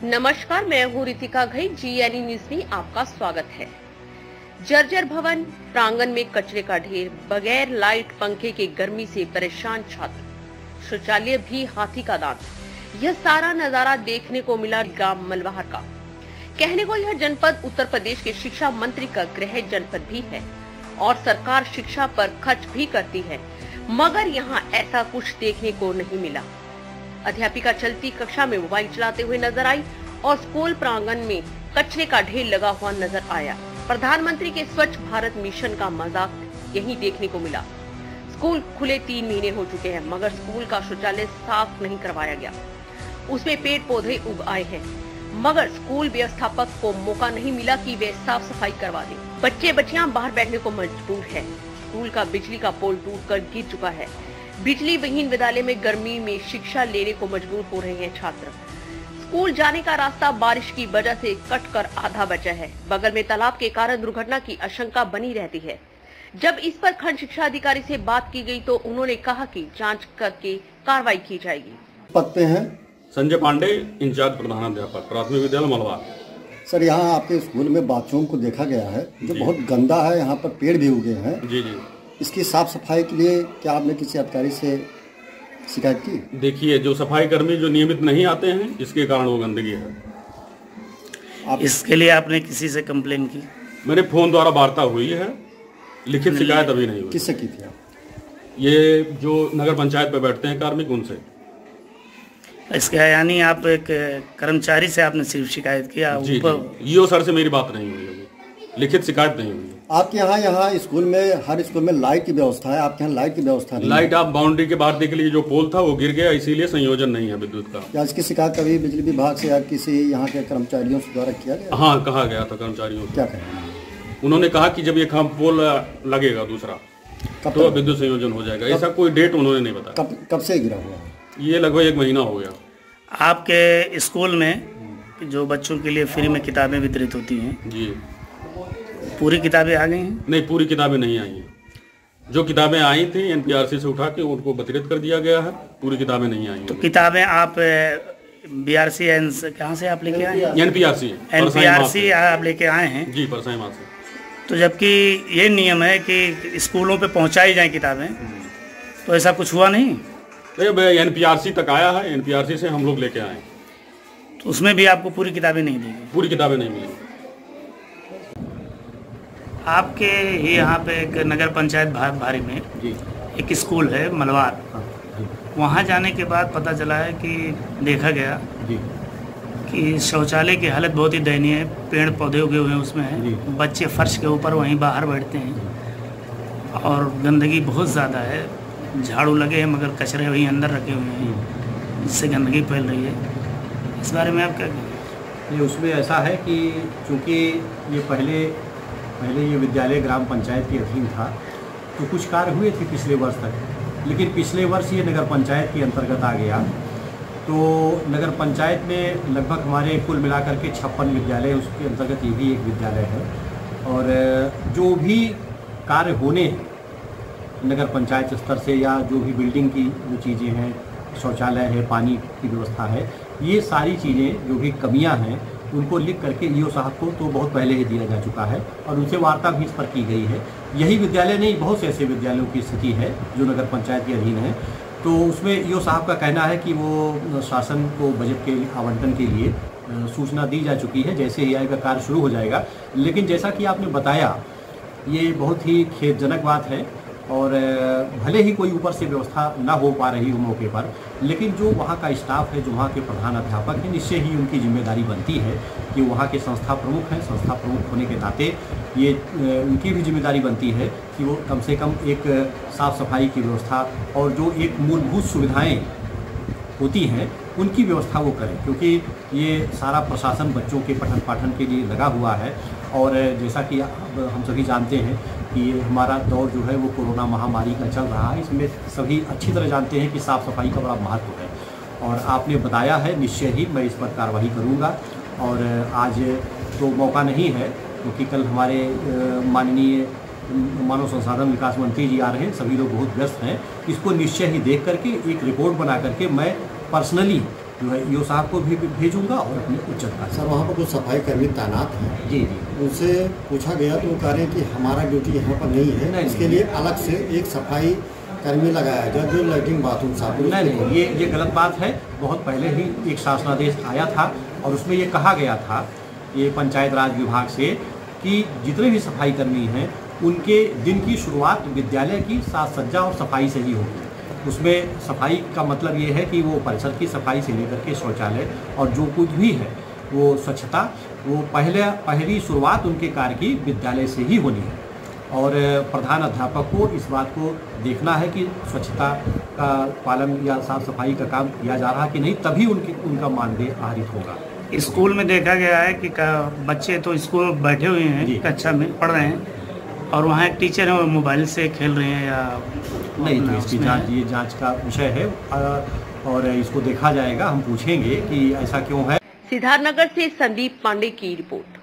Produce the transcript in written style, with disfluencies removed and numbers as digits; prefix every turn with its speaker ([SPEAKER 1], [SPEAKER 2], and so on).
[SPEAKER 1] नमस्कार, मैं हूँ रितिका घई। GNE न्यूज में आपका स्वागत है। जर्जर भवन प्रांगण में कचरे का ढेर, बगैर लाइट पंखे के गर्मी से परेशान छात्र, शौचालय भी हाथी का दांत। यह सारा नजारा देखने को मिला ग्राम मलवाहर का। कहने को यह जनपद उत्तर प्रदेश के शिक्षा मंत्री का गृह जनपद भी है और सरकार शिक्षा पर खर्च भी करती है, मगर यहाँ ऐसा कुछ देखने को नहीं मिला। अध्यापिका चलती कक्षा में मोबाइल चलाते हुए नजर आई और स्कूल प्रांगण में कचरे का ढेर लगा हुआ नजर आया। प्रधानमंत्री के स्वच्छ भारत मिशन का मजाक यहीं देखने को मिला। स्कूल खुले 3 महीने हो चुके हैं, मगर स्कूल का शौचालय साफ नहीं करवाया गया। उसमें पेड़ पौधे उग आए हैं, मगर स्कूल व्यवस्थापक को मौका नहीं मिला कि वे साफ सफाई करवा दें। बच्चे बच्चियां बाहर बैठने को मजबूर है। स्कूल का बिजली का पोल टूटकर गिर चुका है। बिजली विहीन विद्यालय में गर्मी में शिक्षा लेने को मजबूर हो रहे हैं छात्र। स्कूल जाने का रास्ता बारिश की वजह से कटकर आधा बचा है। बगल में तालाब के कारण दुर्घटना की आशंका बनी रहती है। जब इस पर खंड शिक्षा अधिकारी से बात की गई तो उन्होंने कहा कि जांच करके कार्रवाई की जाएगी।
[SPEAKER 2] पद पे हैं
[SPEAKER 3] संजय पांडे, इंचार्ज प्रधानाध्यापक, प्राथमिक विद्यालय मलवार।
[SPEAKER 2] सर, यहाँ आपके स्कूल में बाथरूम को देखा गया है जो बहुत गंदा है। यहाँ पर पेड़ भी उगे हैं।
[SPEAKER 3] जी।
[SPEAKER 2] इसकी साफ सफाई के लिए क्या आपने किसी अधिकारी से शिकायत की?
[SPEAKER 3] देखिए, जो सफाई कर्मी जो नियमित नहीं आते हैं, इसके कारण वो गंदगी है।
[SPEAKER 4] इसके लिए आपने किसी से कंप्लेन की?
[SPEAKER 3] मेरे फोन द्वारा वार्ता हुई है, लिखित शिकायत अभी नहीं हुई।
[SPEAKER 2] किससे की थी आप?
[SPEAKER 3] ये जो नगर पंचायत पे बैठते हैं कार्मिक, उनसे।
[SPEAKER 4] इसका यानी आप एक कर्मचारी से आपने सिर्फ शिकायत किया?
[SPEAKER 3] जी, ईओ सर से मेरी बात नहीं हुई होगी, लिखित शिकायत नहीं हुई।
[SPEAKER 2] आपके यहाँ स्कूल में, हर स्कूल में लाइट की व्यवस्था है, आपके यहाँ लाइट की व्यवस्था नहीं?
[SPEAKER 3] लाइट आप बाउंड्री के बाहर देख लीजिए, जो पोल था वो गिर गया, इसीलिए संयोजन नहीं है विद्युत का।
[SPEAKER 2] क्या इसकी शिकायत कभी बिजली विभाग से या किसी यहाँ के कर्मचारियों से द्वारा किया गया?
[SPEAKER 3] हाँ, कहा गया था कर्मचारियों से।
[SPEAKER 2] क्या कहें?
[SPEAKER 3] उन्होंने कहा कि जब ये पोल लगेगा दूसरा तो विद्युत संयोजन हो जाएगा। ऐसा कोई डेट उन्होंने नहीं बताया।
[SPEAKER 2] कब से गिरा हुआ?
[SPEAKER 3] ये लगभग 1 महीना हो गया।
[SPEAKER 4] आपके स्कूल में जो बच्चों के लिए फ्री में किताबें वितरित होती हैं
[SPEAKER 3] जी,
[SPEAKER 4] पूरी किताबें आ गई हैं?
[SPEAKER 3] नहीं, पूरी किताबें नहीं आई हैं। जो किताबें आई थी NPRC से उठा के उनको वितरित कर दिया गया है, पूरी किताबें नहीं आई।
[SPEAKER 4] तो किताबें आप BRC कहाँ से आप लेके आए हैं? NPRC आप लेके आए हैं?
[SPEAKER 3] जी, परसाई माँ से।
[SPEAKER 4] तो जबकि ये नियम है कि स्कूलों पे पहुंचाई जाए किताबें, तो ऐसा कुछ हुआ नहीं?
[SPEAKER 3] NPRC तक आया है, NPRC से हम लोग लेके आए।
[SPEAKER 4] तो उसमें भी आपको पूरी किताबें नहीं दी?
[SPEAKER 3] पूरी किताबें नहीं मिली।
[SPEAKER 4] आपके यहाँ पे एक नगर पंचायत भारी में
[SPEAKER 2] जी
[SPEAKER 4] एक स्कूल है मलवार, वहाँ जाने के बाद पता चला है कि देखा गया
[SPEAKER 2] जी
[SPEAKER 4] कि शौचालय की हालत बहुत ही दयनीय है। पेड़ पौधे उगे हुए हैं उसमें हैं, बच्चे फर्श के ऊपर वहीं बाहर बैठते हैं और गंदगी बहुत ज़्यादा है। झाड़ू लगे हैं मगर कचरे वहीं अंदर रखे हुए हैं, जिससे गंदगी फैल रही है। इस बारे में आप क्या कहें?
[SPEAKER 5] ये उसमें ऐसा है कि चूँकि ये पहले ये विद्यालय ग्राम पंचायत के अधीन था, तो कुछ कार्य हुए थे पिछले वर्ष तक, लेकिन पिछले वर्ष ये नगर पंचायत के अंतर्गत आ गया। तो नगर पंचायत में लगभग हमारे कुल मिलाकर के 56 विद्यालय, उसके अंतर्गत ये भी एक विद्यालय है। और जो भी कार्य होने हैं नगर पंचायत स्तर से, या जो भी बिल्डिंग की जो चीज़ें हैं, शौचालय है, पानी की व्यवस्था है, ये सारी चीज़ें जो भी कमियां हैं उनको लिख करके ईओ साहब को तो बहुत पहले ही दिया जा चुका है और उनसे वार्ता भी इस पर की गई है। यही विद्यालय नहीं, बहुत से ऐसे विद्यालयों की स्थिति है जो नगर पंचायत के अधीन है। तो उसमें ईओ साहब का कहना है कि वो शासन को बजट के आवंटन के लिए सूचना दी जा चुकी है, जैसे ही आएगा कार्य शुरू हो जाएगा। लेकिन जैसा कि आपने बताया, ये बहुत ही खेदजनक बात है और भले ही कोई ऊपर से व्यवस्था ना हो पा रही हो मौके पर, लेकिन जो वहाँ का स्टाफ है, जो वहाँ के प्रधान अध्यापक हैं, निश्चय ही उनकी जिम्मेदारी बनती है कि वहाँ के संस्था प्रमुख हैं। संस्था प्रमुख होने के नाते ये उनकी भी जिम्मेदारी बनती है कि वो कम से कम एक साफ़ सफाई की व्यवस्था और जो एक मूलभूत सुविधाएँ होती हैं उनकी व्यवस्था वो करें, क्योंकि ये सारा प्रशासन बच्चों के पठन पाठन के लिए लगा हुआ है। और जैसा कि हम सभी जानते हैं कि हमारा दौर जो है वो कोरोना महामारी का चल रहा है, इसमें सभी अच्छी तरह जानते हैं कि साफ़ सफाई का बड़ा महत्व है। और आपने बताया है, निश्चय ही मैं इस पर कार्रवाई करूँगा। और आज तो मौका नहीं है क्योंकि कल हमारे माननीय मानव संसाधन विकास मंत्री जी आ रहे हैं, सभी लोग बहुत व्यस्त हैं। इसको निश्चय ही देख करके एक रिपोर्ट बना करके मैं पर्सनली जो है ईओ साहब को भी भेजूंगा और अपने उच्च अधिकारी।
[SPEAKER 2] सर वहाँ पर कुछ सफाई कर्मी तैनात हैं।
[SPEAKER 5] जी जी,
[SPEAKER 2] उनसे पूछा गया तो वो कह रहे हैं कि हमारा ड्यूटी यहाँ पर नहीं है, इसके लिए अलग से एक सफाई कर्मी लगाया जाए जो लैट्रिन बाथरूम साफ।
[SPEAKER 5] नहीं, ये गलत बात है। बहुत पहले ही एक शासनादेश आया था और उसमें ये कहा गया था ये पंचायत राज विभाग से कि जितने भी सफाई कर्मी हैं उनके दिन की शुरुआत विद्यालय की साज सज्जा और सफाई से ही होगी। उसमें सफाई का मतलब ये है कि वो परिसर की सफाई से लेकर के शौचालय और जो कुछ भी है वो स्वच्छता, वो पहली शुरुआत उनके कार्य की विद्यालय से ही होनी है। और प्रधान अध्यापक को इस बात को देखना है कि स्वच्छता का पालन या साफ सफाई का काम किया जा रहा है कि नहीं, तभी उनका मानदेय आहरित होगा।
[SPEAKER 4] स्कूल में देखा गया है कि बच्चे तो स्कूल में बैठे हुए हैं, कक्षा में पढ़ रहे हैं, और वहाँ एक टीचर है वो मोबाइल से खेल रहे हैं या
[SPEAKER 5] नहीं। तो इसकी जांच, ये जांच का विषय है और इसको देखा जाएगा। हम पूछेंगे कि ऐसा क्यों है।
[SPEAKER 1] सिद्धार्थनगर से संदीप पांडे की रिपोर्ट।